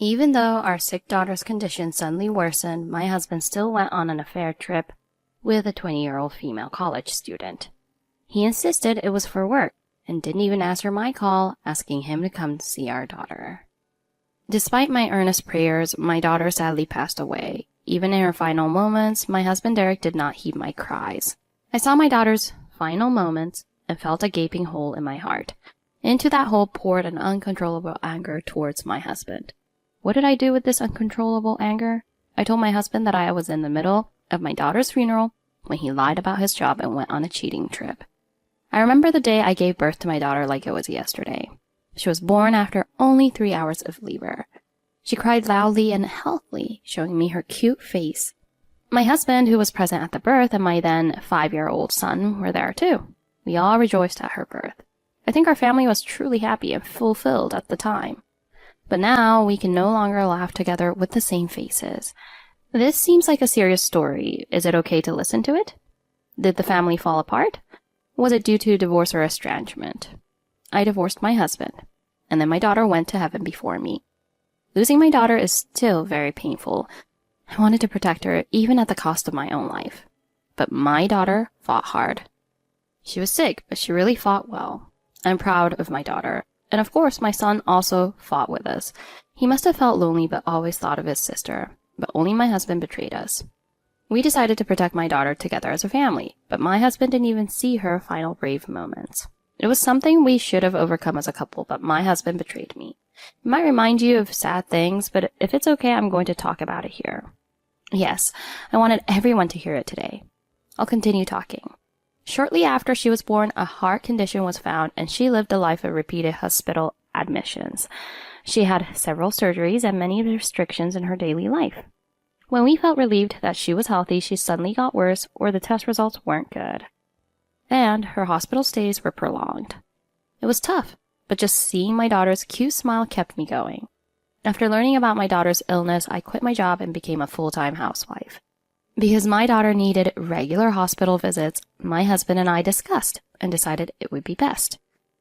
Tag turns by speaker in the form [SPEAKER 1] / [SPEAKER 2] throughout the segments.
[SPEAKER 1] Even though our sick daughter's condition suddenly worsened, my husband still went on an affair trip with a 20-year-old female college student. He insisted it was for work and didn't even answer my call asking him to come see our daughter. Despite my earnest prayers, my daughter sadly passed away. Even in her final moments, my husband Derek did not heed my cries. I saw my daughter's final moments and felt a gaping hole in my heart. Into that hole poured an uncontrollable anger towards my husband. What did I do with this uncontrollable anger? I told my husband that I was in the middle of my daughter's funeral when he lied about his job and went on a cheating trip. I remember the day I gave birth to my daughter like it was yesterday. She was born after only 3 hours of labor. She cried loudly and healthily, showing me her cute face. My husband, who was present at the birth, and my then 5-year-old son were there too. We all rejoiced at her birth. I think our family was truly happy and fulfilled at the time. But now we can no longer laugh together with the same faces. This seems like a serious story. Is it okay to listen to it? Did the family fall apart? Was it due to divorce or estrangement? I divorced my husband, and then my daughter went to heaven before me. Losing my daughter is still very painful. I wanted to protect her even at the cost of my own life. But my daughter fought hard. She was sick, but she really fought well. I'm proud of my daughter. And of course, my son also fought with us. He must have felt lonely but always thought of his sister. But only my husband betrayed us. We decided to protect my daughter together as a family, but my husband didn't even see her final brave moments. It was something we should have overcome as a couple, but my husband betrayed me. It might remind you of sad things, but if it's okay, I'm going to talk about it here. Yes, I wanted everyone to hear it today. I'll continue talking. Shortly after she was born, a heart condition was found, and she lived a life of repeated hospital admissions. She had several surgeries and many restrictions in her daily life. When we felt relieved that she was healthy, she suddenly got worse, or the test results weren't good. And her hospital stays were prolonged. It was tough, but just seeing my daughter's cute smile kept me going. After learning about my daughter's illness, I quit my job and became a full-time housewife. Because my daughter needed regular hospital visits, my husband and I discussed and decided it would be best.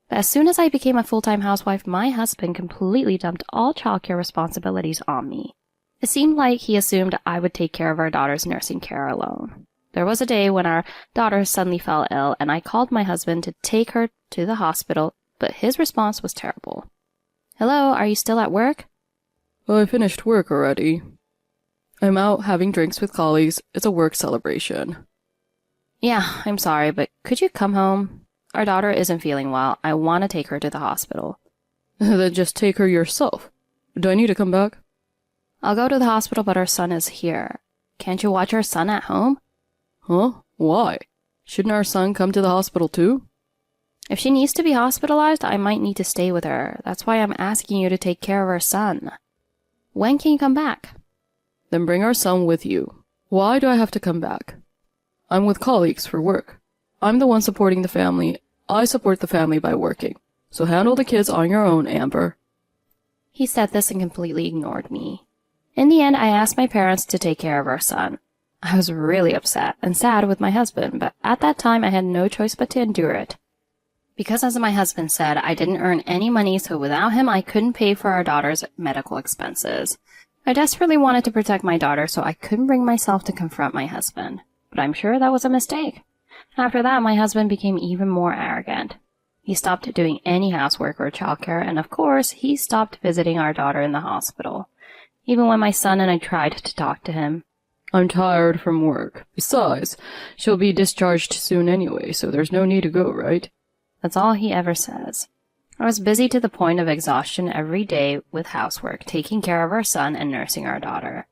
[SPEAKER 1] But as soon as I became a full-time housewife, my husband completely dumped all childcare responsibilities on me. It seemed like he assumed I would take care of our daughter's nursing care alone. There was a day when our daughter suddenly fell ill, and I called my husband to take her to the hospital, but his response was terrible. "Hello, are you still at work?"
[SPEAKER 2] "I finished work already. I'm out having drinks with colleagues. It's a work celebration."
[SPEAKER 1] "Yeah, I'm sorry, but could you come home? Our daughter isn't feeling well. I want to take her to the hospital."
[SPEAKER 2] "Then just take her yourself. Do I need to come back?"
[SPEAKER 1] "I'll go to the hospital, but our son is here. Can't you watch our son at home?"
[SPEAKER 2] "Huh? Why? Shouldn't our son come to the hospital too?"
[SPEAKER 1] "If she needs to be hospitalized, I might need to stay with her. That's why I'm asking you to take care of our son. When can you come back?"
[SPEAKER 2] "Then bring our son with you. Why do I have to come back? I'm with colleagues for work. I'm the one supporting the family. I support the family by working. So handle the kids on your own, Amber."
[SPEAKER 1] He said this and completely ignored me. In the end, I asked my parents to take care of our son. I was really upset and sad with my husband, but at that time I had no choice but to endure it. Because as my husband said, I didn't earn any money, so without him I couldn't pay for our daughter's medical expenses. I desperately wanted to protect my daughter, so I couldn't bring myself to confront my husband. But I'm sure that was a mistake. After that, my husband became even more arrogant. He stopped doing any housework or childcare, and of course, he stopped visiting our daughter in the hospital. Even when my son and I tried to talk to him.
[SPEAKER 2] "I'm tired from work. Besides, she'll be discharged soon anyway, so there's no need to go, right?"
[SPEAKER 1] That's all he ever says. I was busy to the point of exhaustion every day with housework, taking care of our son and nursing our daughter.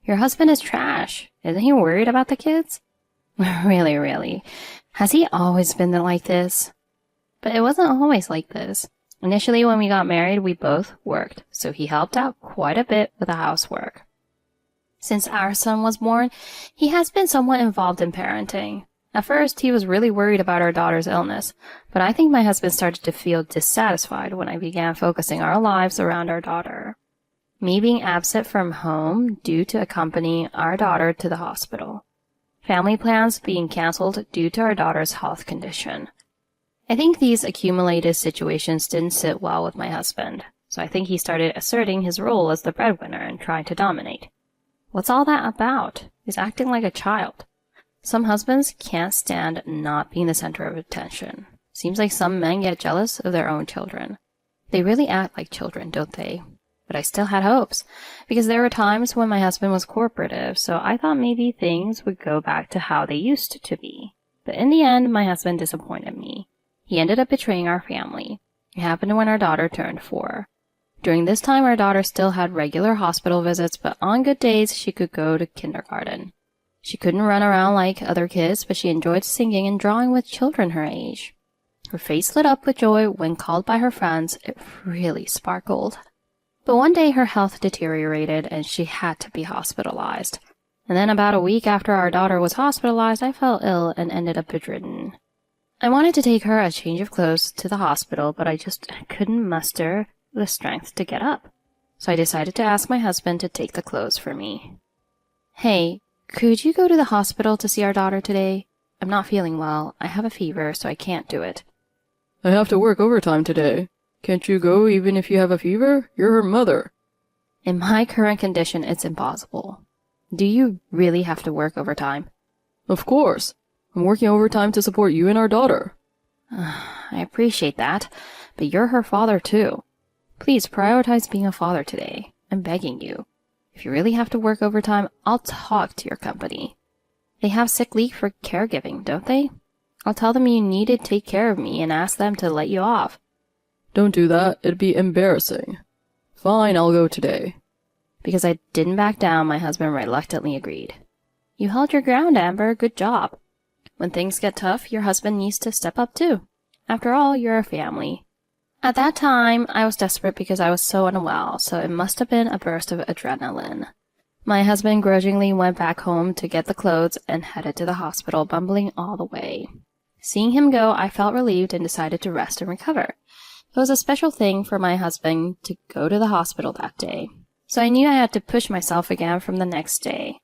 [SPEAKER 1] Your husband is trash. Isn't he worried about the kids? Really? Has he always been like this? But it wasn't always like this. Initially, when we got married, we both worked, so he helped out quite a bit with the housework. Since our son was born, he has been somewhat involved in parenting. At first, he was really worried about our daughter's illness, but I think my husband started to feel dissatisfied when I began focusing our lives around our daughter. Me being absent from home due to accompanying our daughter to the hospital. Family plans being canceled due to our daughter's health condition. I think these accumulated situations didn't sit well with my husband, so I think he started asserting his role as the breadwinner and trying to dominate. What's all that about? He's acting like a child. Some husbands can't stand not being the center of attention. Seems like some men get jealous of their own children. They really act like children, don't they? But I still had hopes, because there were times when my husband was cooperative, so I thought maybe things would go back to how they used to be. But in the end, my husband disappointed me. He ended up betraying our family. It happened when our daughter turned 4. During this time, our daughter still had regular hospital visits, but on good days, she could go to kindergarten. She couldn't run around like other kids, but she enjoyed singing and drawing with children her age. Her face lit up with joy when called by her friends. It really sparkled. But one day her health deteriorated and she had to be hospitalized. And then about a week after our daughter was hospitalized, I fell ill and ended up bedridden. I wanted to take her a change of clothes to the hospital, but I just couldn't muster the strength to get up. So I decided to ask my husband to take the clothes for me. Hey, could you go to the hospital to see our daughter today? I'm not feeling well. I have a fever, so I can't do it.
[SPEAKER 2] I have to work overtime today. Can't you go even if you have a fever? You're her mother.
[SPEAKER 1] In my current condition, it's impossible. Do you really have to work overtime?
[SPEAKER 2] Of course. I'm working overtime to support you and our daughter.
[SPEAKER 1] I appreciate that, but you're her father too. Please prioritize being a father today. I'm begging you. If you really have to work overtime, I'll talk to your company. They have sick leave for caregiving, don't they? I'll tell them you need to take care of me and ask them to let you off.
[SPEAKER 2] Don't do that. It'd be embarrassing. Fine, I'll go today.
[SPEAKER 1] Because I didn't back down, my husband reluctantly agreed. You held your ground, Amber. Good job. When things get tough, your husband needs to step up too. After all, you're a family. At that time, I was desperate because I was so unwell, so it must have been a burst of adrenaline. My husband grudgingly went back home to get the clothes and headed to the hospital, bumbling all the way. Seeing him go, I felt relieved and decided to rest and recover. It was a special thing for my husband to go to the hospital that day, so I knew I had to push myself again from the next day.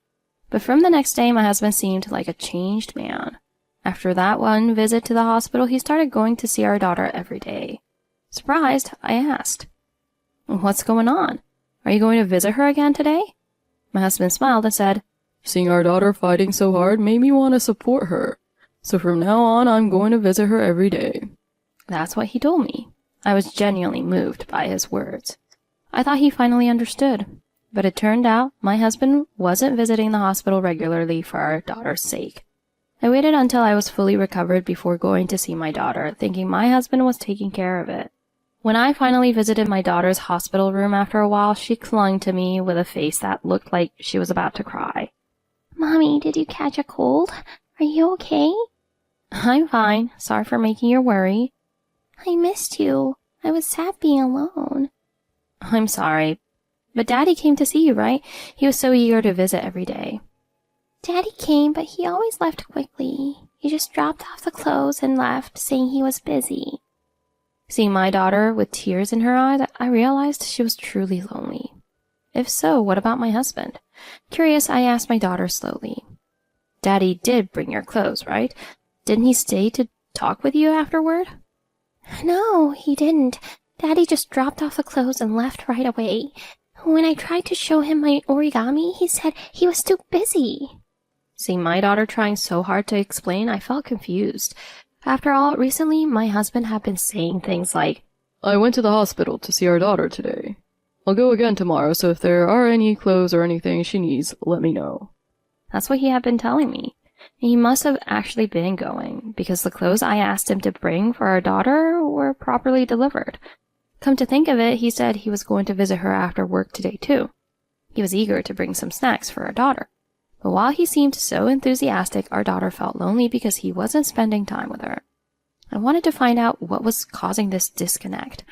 [SPEAKER 1] But from the next day, my husband seemed like a changed man. After that one visit to the hospital, he started going to see our daughter every day. Surprised, I asked, "What's going on? Are you going to visit her again today?" My husband smiled and said,
[SPEAKER 2] Seeing our daughter fighting so hard made me want to support her. So from now on, I'm going to visit her every day.
[SPEAKER 1] That's what he told me. I was genuinely moved by his words. I thought he finally understood. But it turned out my husband wasn't visiting the hospital regularly for our daughter's sake. I waited until I was fully recovered before going to see my daughter, thinking my husband was taking care of it. When I finally visited my daughter's hospital room after a while, she clung to me with a face that looked like she was about to cry. "Mommy, did you catch a cold? Are you okay?" "I'm fine. Sorry for making you worry." "I missed you. I was sad being alone." "I'm sorry. But Daddy came to see you, right? He was so eager to visit every day." "Daddy came, but he always left quickly. He just dropped off the clothes and left, saying he was busy." Seeing my daughter with tears in her eyes, I realized she was truly lonely. If so, what about my husband? Curious, I asked my daughter slowly. "Daddy did bring your clothes, right? Didn't he stay to talk with you afterward?" "No, he didn't. Daddy just dropped off the clothes and left right away. When I tried to show him my origami, he said he was too busy." Seeing my daughter trying so hard to explain, I felt confused. After all, recently my husband had been saying things like,
[SPEAKER 2] I went to the hospital to see our daughter today. I'll go again tomorrow, so if there are any clothes or anything she needs, let me know.
[SPEAKER 1] That's what he had been telling me. And he must have actually been going, because the clothes I asked him to bring for our daughter were properly delivered. Come to think of it, he said he was going to visit her after work today too. He was eager to bring some snacks for our daughter. But while he seemed so enthusiastic, our daughter felt lonely because he wasn't spending time with her. I wanted to find out what was causing this disconnect.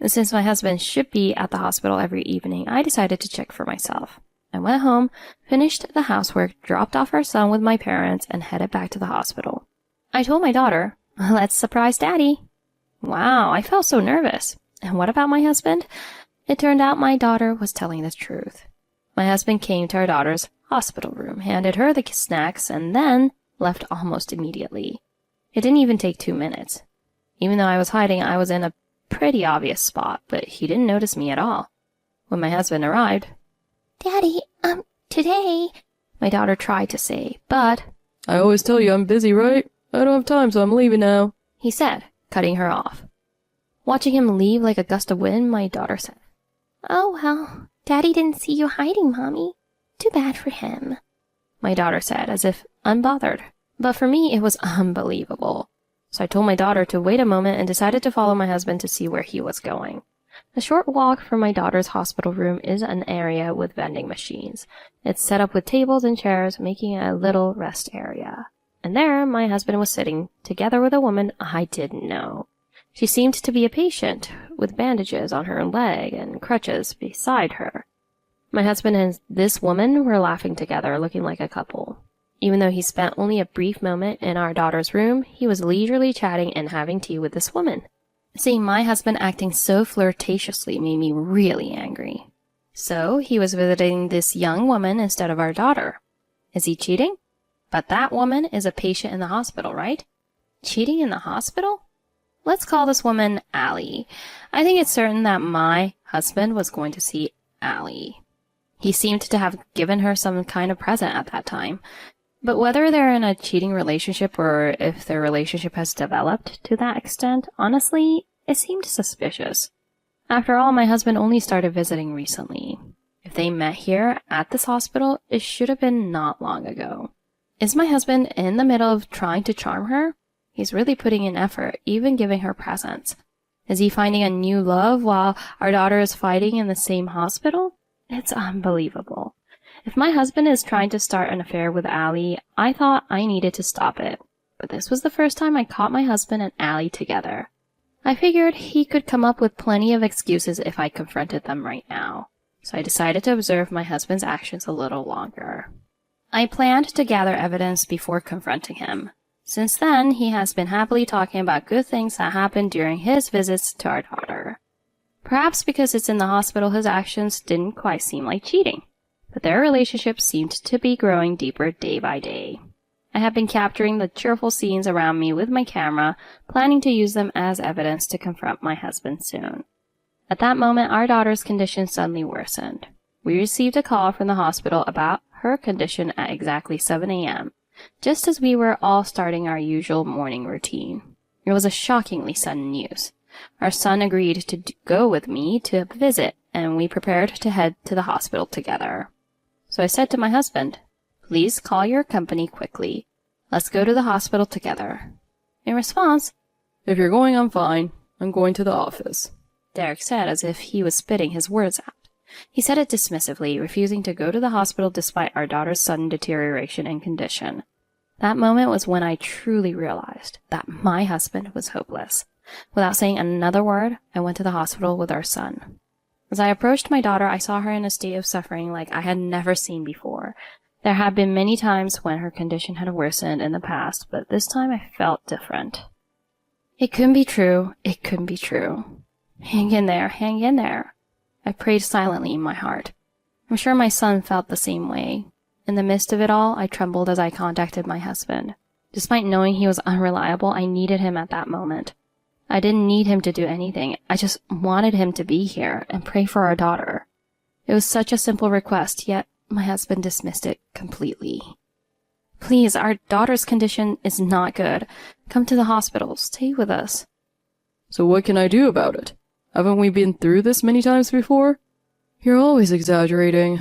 [SPEAKER 1] And since my husband should be at the hospital every evening, I decided to check for myself. I went home, finished the housework, dropped off our son with my parents, and headed back to the hospital. I told my daughter, "Let's surprise Daddy." Wow, I felt so nervous. And what about my husband? It turned out my daughter was telling the truth. My husband came to our daughter's hospital room, handed her the snacks, and then left almost immediately. It didn't even take 2 minutes. Even though I was hiding, I was in a pretty obvious spot, but he didn't notice me at all. When my husband arrived, "Daddy, today," my daughter tried to say, but
[SPEAKER 2] I always tell you I'm busy, right? I don't have time, so I'm leaving now,
[SPEAKER 1] he said, cutting her off. Watching him leave like a gust of wind, my daughter said, "Oh, well, Daddy didn't see you hiding, Mommy. Too bad for him," my daughter said, as if unbothered. But for me, it was unbelievable. So I told my daughter to wait a moment and decided to follow my husband to see where he was going. A short walk from my daughter's hospital room is an area with vending machines. It's set up with tables and chairs, making it a little rest area. And there, my husband was sitting, together with a woman I didn't know. She seemed to be a patient, with bandages on her leg and crutches beside her. My husband and this woman were laughing together, looking like a couple. Even though he spent only a brief moment in our daughter's room, he was leisurely chatting and having tea with this woman. Seeing my husband acting so flirtatiously made me really angry. So, he was visiting this young woman instead of our daughter. Is he cheating? But that woman is a patient in the hospital, right? Cheating in the hospital? Let's call this woman Allie. I think it's certain that my husband was going to see Allie. He seemed to have given her some kind of present at that time. But whether they're in a cheating relationship or if their relationship has developed to that extent, honestly, it seemed suspicious. After all, my husband only started visiting recently. If they met here at this hospital, it should have been not long ago. Is my husband in the middle of trying to charm her? He's really putting in effort, even giving her presents. Is he finding a new love while our daughter is fighting in the same hospital? It's unbelievable. If my husband is trying to start an affair with Allie, I thought I needed to stop it. But this was the first time I caught my husband and Allie together. I figured he could come up with plenty of excuses if I confronted them right now. So I decided to observe my husband's actions a little longer. I planned to gather evidence before confronting him. Since then, he has been happily talking about good things that happened during his visits to our daughter. Perhaps because it's in the hospital, his actions didn't quite seem like cheating. But their relationship seemed to be growing deeper day by day. I have been capturing the cheerful scenes around me with my camera, planning to use them as evidence to confront my husband soon. At that moment, our daughter's condition suddenly worsened. We received a call from the hospital about her condition at exactly 7 a.m., just as we were all starting our usual morning routine. It was a shockingly sudden news. Our son agreed to go with me to visit, and we prepared to head to the hospital together. So I said to my husband, "Please call your company quickly. Let's go to the hospital together." In response,
[SPEAKER 2] If you're going, I'm fine. I'm going to the office,
[SPEAKER 1] Derek said as if he was spitting his words out. He said it dismissively, refusing to go to the hospital despite our daughter's sudden deterioration in condition. That moment was when I truly realized that my husband was hopeless. Without saying another word, I went to the hospital with our son. As I approached my daughter, I saw her in a state of suffering like I had never seen before. There had been many times when her condition had worsened in the past, but this time I felt different. It couldn't be true. It couldn't be true. Hang in there. Hang in there. I prayed silently in my heart. I'm sure my son felt the same way. In the midst of it all, I trembled as I contacted my husband. Despite knowing he was unreliable, I needed him at that moment. I didn't need him to do anything. I just wanted him to be here and pray for our daughter. It was such a simple request, yet my husband dismissed it completely. "Please, our daughter's condition is not good. Come to the hospital. Stay with us."
[SPEAKER 2] So what can I do about it? Haven't we been through this many times before? You're always exaggerating.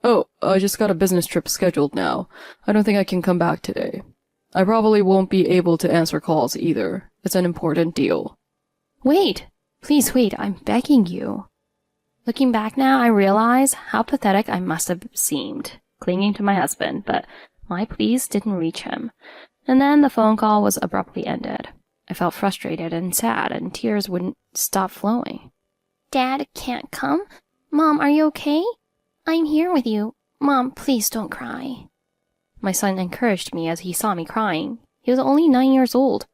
[SPEAKER 2] Oh, I just got a business trip scheduled now. I don't think I can come back today. I probably won't be able to answer calls either. It's an important deal.
[SPEAKER 1] Wait. Please wait. I'm begging you. Looking back now, I realize how pathetic I must have seemed, clinging to my husband, but my pleas didn't reach him. And then the phone call was abruptly ended. I felt frustrated and sad, and tears wouldn't stop flowing. "Dad can't come? Mom, are you okay? I'm here with you. Mom, please don't cry." My son encouraged me as he saw me crying. He was only 9 years old.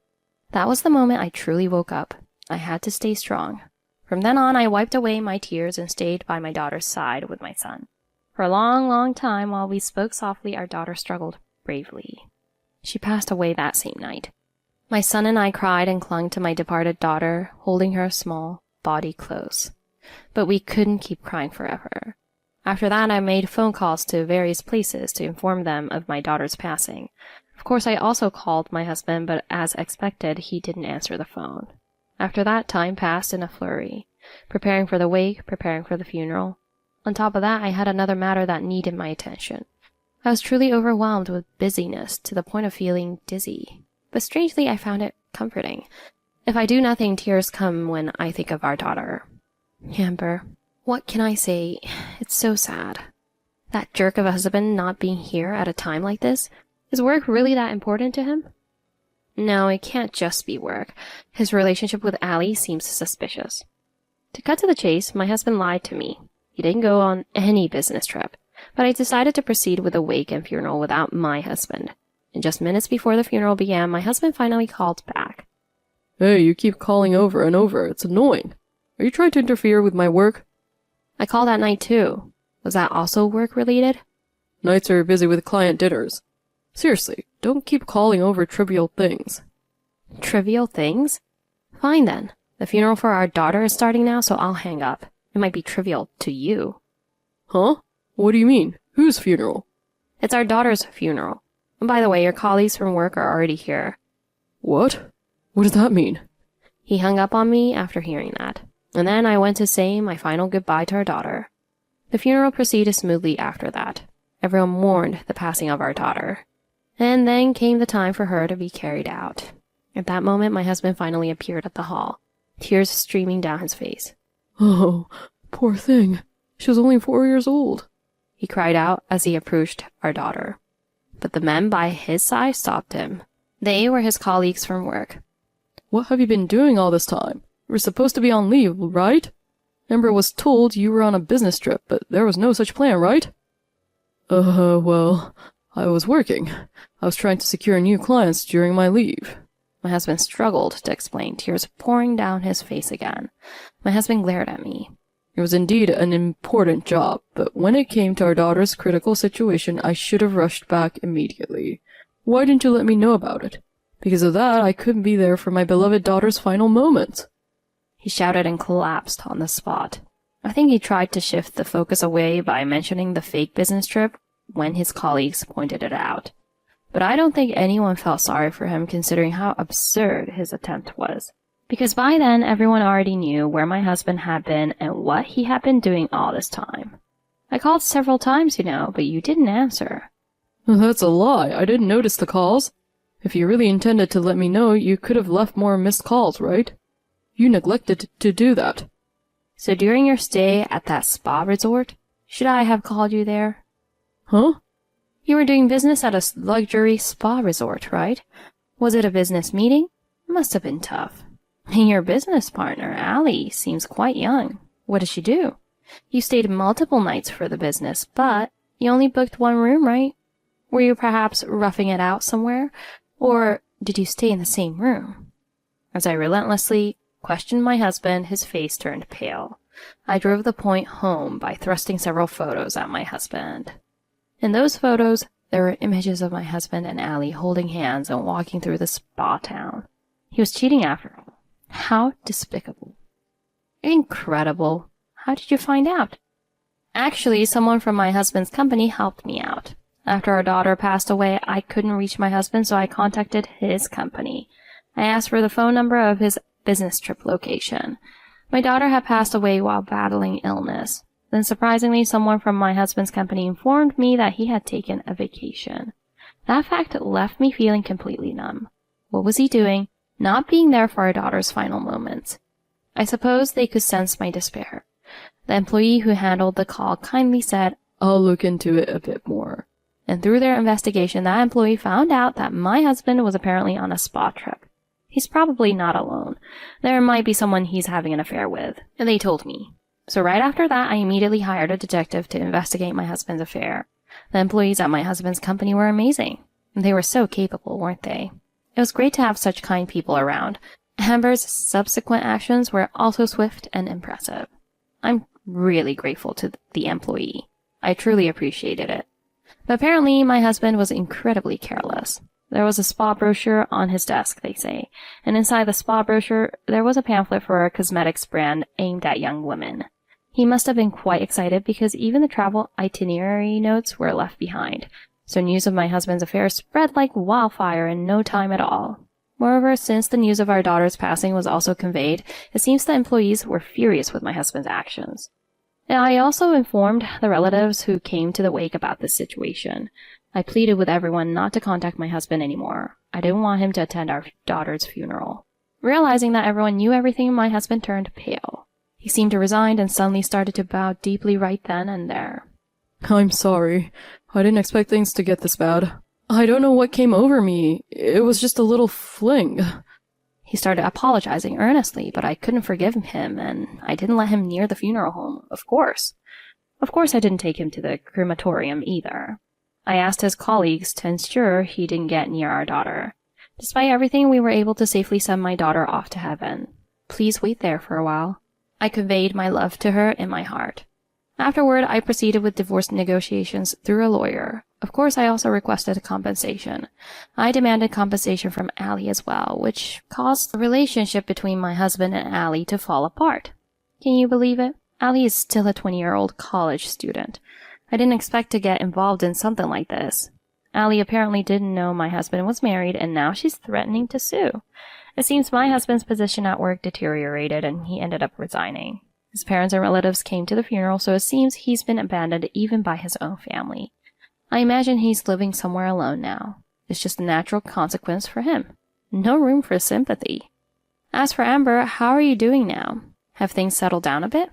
[SPEAKER 1] That was the moment I truly woke up. I had to stay strong. From then on, I wiped away my tears and stayed by my daughter's side with my son. For a long, long time, while we spoke softly, our daughter struggled bravely. She passed away that same night. My son and I cried and clung to my departed daughter, holding her small body close. But we couldn't keep crying forever. After that, I made phone calls to various places to inform them of my daughter's passing. Of course, I also called my husband, but as expected, he didn't answer the phone. After that, time passed in a flurry, preparing for the wake, preparing for the funeral. On top of that, I had another matter that needed my attention. I was truly overwhelmed with busyness to the point of feeling dizzy. But strangely, I found it comforting. If I do nothing, tears come when I think of our daughter. Amber, what can I say? It's so sad. That jerk of a husband not being here at a time like this? Is work really that important to him? No, it can't just be work. His relationship with Allie seems suspicious. To cut to the chase, my husband lied to me. He didn't go on any business trip, but I decided to proceed with the wake and funeral without my husband. And just minutes before the funeral began, my husband finally called back.
[SPEAKER 2] Hey, you keep calling over and over. It's annoying. Are you trying to interfere with my work?
[SPEAKER 1] I called at night too. Was that also work-related?
[SPEAKER 2] Nights are busy with client dinners. Seriously, don't keep calling over trivial things.
[SPEAKER 1] Trivial things? Fine then. The funeral for our daughter is starting now, so I'll hang up. It might be trivial to you.
[SPEAKER 2] Huh? What do you mean? Whose funeral?
[SPEAKER 1] It's our daughter's funeral. And by the way, your colleagues from work are already here.
[SPEAKER 2] What? What does that mean?
[SPEAKER 1] He hung up on me after hearing that. And then I went to say my final goodbye to our daughter. The funeral proceeded smoothly after that. Everyone mourned the passing of our daughter. And then came the time for her to be carried out. At that moment, my husband finally appeared at the hall, tears streaming down his face.
[SPEAKER 2] Oh, poor thing. She was only 4 years old,
[SPEAKER 1] he cried out as he approached our daughter. But the men by his side stopped him. They were his colleagues from work.
[SPEAKER 2] What have you been doing all this time? You were supposed to be on leave, right? Amber was told you were on a business trip, but there was no such plan, right? Well, I was working. I was trying to secure new clients during my leave.
[SPEAKER 1] My husband struggled to explain, tears pouring down his face again. My husband glared at me.
[SPEAKER 2] It was indeed an important job, but when it came to our daughter's critical situation, I should have rushed back immediately. Why didn't you let me know about it? Because of that, I couldn't be there for my beloved daughter's final moments.
[SPEAKER 1] He shouted and collapsed on the spot. I think he tried to shift the focus away by mentioning the fake business trip when his colleagues pointed it out. But I don't think anyone felt sorry for him considering how absurd his attempt was. Because by then, everyone already knew where my husband had been and what he had been doing all this time. I called several times, but you didn't answer.
[SPEAKER 2] That's a lie. I didn't notice the calls. If you really intended to let me know, you could have left more missed calls, right? You neglected to do that.
[SPEAKER 1] So during your stay at that spa resort, should I have called you there?
[SPEAKER 2] Huh?
[SPEAKER 1] You were doing business at a luxury spa resort, right? Was it a business meeting? Must have been tough. And your business partner, Allie, seems quite young. What does she do? You stayed multiple nights for the business, but you only booked one room, right? Were you perhaps roughing it out somewhere? Or did you stay in the same room? As I relentlessly questioned my husband, his face turned pale. I drove the point home by thrusting several photos at my husband. In those photos, there were images of my husband and Allie holding hands and walking through the spa town. He was cheating after all. How despicable. Incredible. How did you find out? Actually, someone from my husband's company helped me out. After our daughter passed away, I couldn't reach my husband, so I contacted his company. I asked for the phone number of his business trip location. My daughter had passed away while battling illness. Then surprisingly, someone from my husband's company informed me that he had taken a vacation. That fact left me feeling completely numb. What was he doing? Not being there for our daughter's final moments. I suppose they could sense my despair. The employee who handled the call kindly said,
[SPEAKER 2] I'll look into it a bit more.
[SPEAKER 1] And through their investigation, that employee found out that my husband was apparently on a spa trip. He's probably not alone. There might be someone he's having an affair with. And they told me. So right after that, I immediately hired a detective to investigate my husband's affair. The employees at my husband's company were amazing. They were so capable, weren't they? It was great to have such kind people around. Amber's subsequent actions were also swift and impressive. I'm really grateful to the employee. I truly appreciated it. But apparently, my husband was incredibly careless. There was a spa brochure on his desk, they say, and inside the spa brochure, there was a pamphlet for a cosmetics brand aimed at young women. He must have been quite excited because even the travel itinerary notes were left behind, so news of my husband's affair spread like wildfire in no time at all. Moreover, since the news of our daughter's passing was also conveyed, it seems the employees were furious with my husband's actions. I also informed the relatives who came to the wake about this situation. I pleaded with everyone not to contact my husband anymore. I didn't want him to attend our daughter's funeral. Realizing that everyone knew everything, my husband turned pale. He seemed resigned and suddenly started to bow deeply right then and there.
[SPEAKER 2] I'm sorry. I didn't expect things to get this bad. I don't know what came over me. It was just a little fling.
[SPEAKER 1] He started apologizing earnestly, but I couldn't forgive him, and I didn't let him near the funeral home, of course. Of course I didn't take him to the crematorium either. I asked his colleagues to ensure he didn't get near our daughter. Despite everything, we were able to safely send my daughter off to heaven. Please wait there for a while. I conveyed my love to her in my heart. Afterward, I proceeded with divorce negotiations through a lawyer. Of course, I also requested compensation. I demanded compensation from Allie as well, which caused the relationship between my husband and Allie to fall apart. Can you believe it? Allie is still a 20-year-old college student. I didn't expect to get involved in something like this. Allie apparently didn't know my husband was married, and now she's threatening to sue. It seems my husband's position at work deteriorated, and he ended up resigning. His parents and relatives came to the funeral, so it seems he's been abandoned even by his own family. I imagine he's living somewhere alone now. It's just a natural consequence for him. No room for sympathy. As for Amber, how are you doing now? Have things settled down a bit?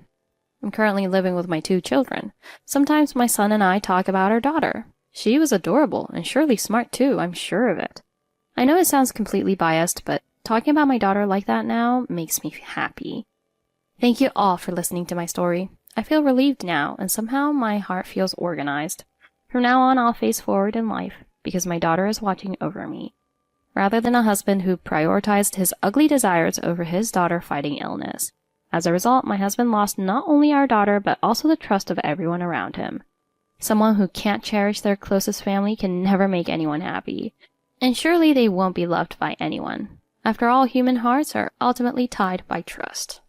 [SPEAKER 1] I'm currently living with my 2 children. Sometimes my son and I talk about our daughter. She was adorable, and surely smart too, I'm sure of it. I know it sounds completely biased, but talking about my daughter like that now makes me happy. Thank you all for listening to my story. I feel relieved now, and somehow my heart feels organized. From now on, I'll face forward in life, because my daughter is watching over me, rather than a husband who prioritized his ugly desires over his daughter fighting illness. As a result, my husband lost not only our daughter, but also the trust of everyone around him. Someone who can't cherish their closest family can never make anyone happy, and surely they won't be loved by anyone. After all, human hearts are ultimately tied by trust.